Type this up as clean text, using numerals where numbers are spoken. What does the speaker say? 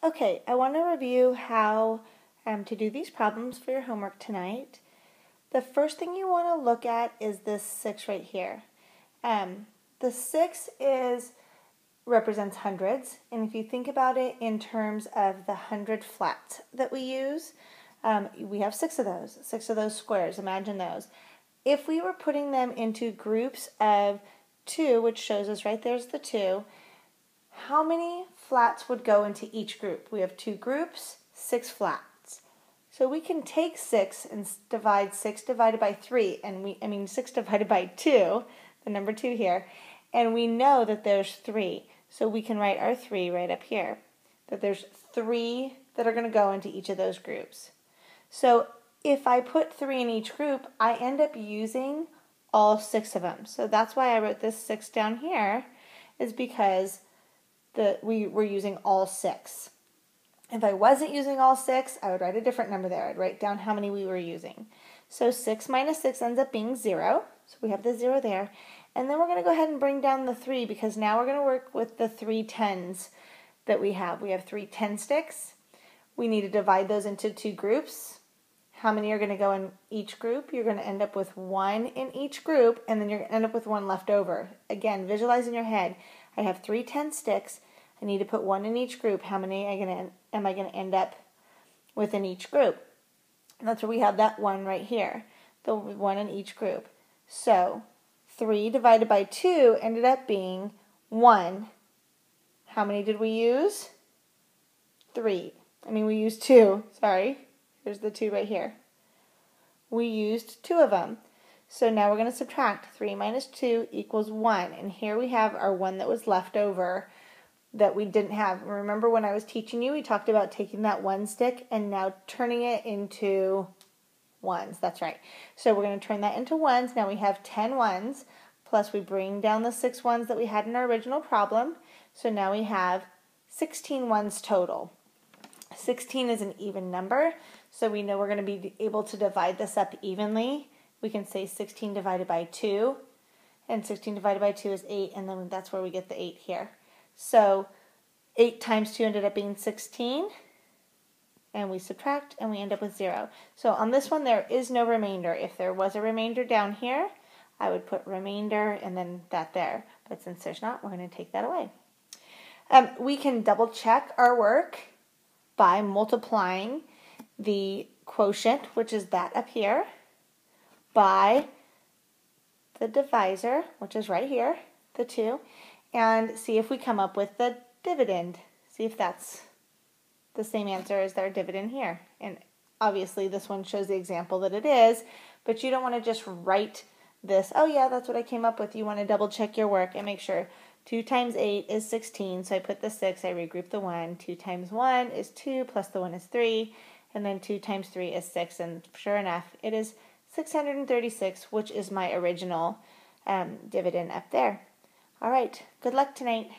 Okay, I want to review how to do these problems for your homework tonight. The first thing you want to look at is this 6 right here. The 6 represents hundreds, and if you think about it in terms of the 100 flats that we use, we have 6 of those squares. Imagine those. If we were putting them into groups of 2, which shows us right there's the 2, how many flats would go into each group? We have 2 groups, 6 flats. So we can take 6 and divide 6 divided by 3, and 6 divided by 2, the number 2 here, and we know that there's 3. So we can write our 3 right up here, that there's 3 that are going to go into each of those groups. So if I put 3 in each group, I end up using all 6 of them. So that's why I wrote this 6 down here, is because we were using all 6. If I wasn't using all 6, I would write a different number there. I'd write down how many we were using. So 6 minus 6 ends up being 0. So we have the 0 there. And then we're going to go ahead and bring down the 3 because now we're going to work with the 3 tens that we have. We have 3 10 sticks. We need to divide those into 2 groups. How many are going to go in each group? You're going to end up with 1 in each group, and then you're going to end up with 1 left over. Again, visualize in your head. I have 3 10 sticks. I need to put 1 in each group. How many am I going to end up with in each group? And that's where we have that 1 right here, the 1 in each group. So 3 divided by 2 ended up being 1. How many did we use? 3. We used 2. Sorry. Here's the 2 right here. We used 2 of them. So now we're going to subtract. 3 minus 2 equals 1. And here we have our 1 that was left over that we didn't have. Remember when I was teaching you, we talked about taking that 1 stick and now turning it into ones. That's right. So we're going to turn that into ones. Now we have 10 ones, plus we bring down the 6 ones that we had in our original problem. So now we have 16 ones total. 16 is an even number, so we know we're going to be able to divide this up evenly. We can say 16 divided by 2, and 16 divided by 2 is 8, and then that's where we get the 8 here. So 8 times 2 ended up being 16, and we subtract, and we end up with 0. So on this one, there is no remainder. If there was a remainder down here, I would put remainder and then that there. But since there's not, we're going to take that away. We can double check our work by multiplying the quotient, which is that up here, by the divisor, which is right here, the 2, and see if we come up with the dividend. See if that's the same answer as our dividend here. And obviously this one shows the example that it is, but you don't want to just write this, oh yeah, that's what I came up with. You want to double check your work and make sure 2 times 8 is 16, so I put the 6, I regroup the 1. 2 times 1 is 2, plus the 1 is 3, and then 2 times 3 is 6, and sure enough, it is 636, which is my original dividend up there. All right, good luck tonight.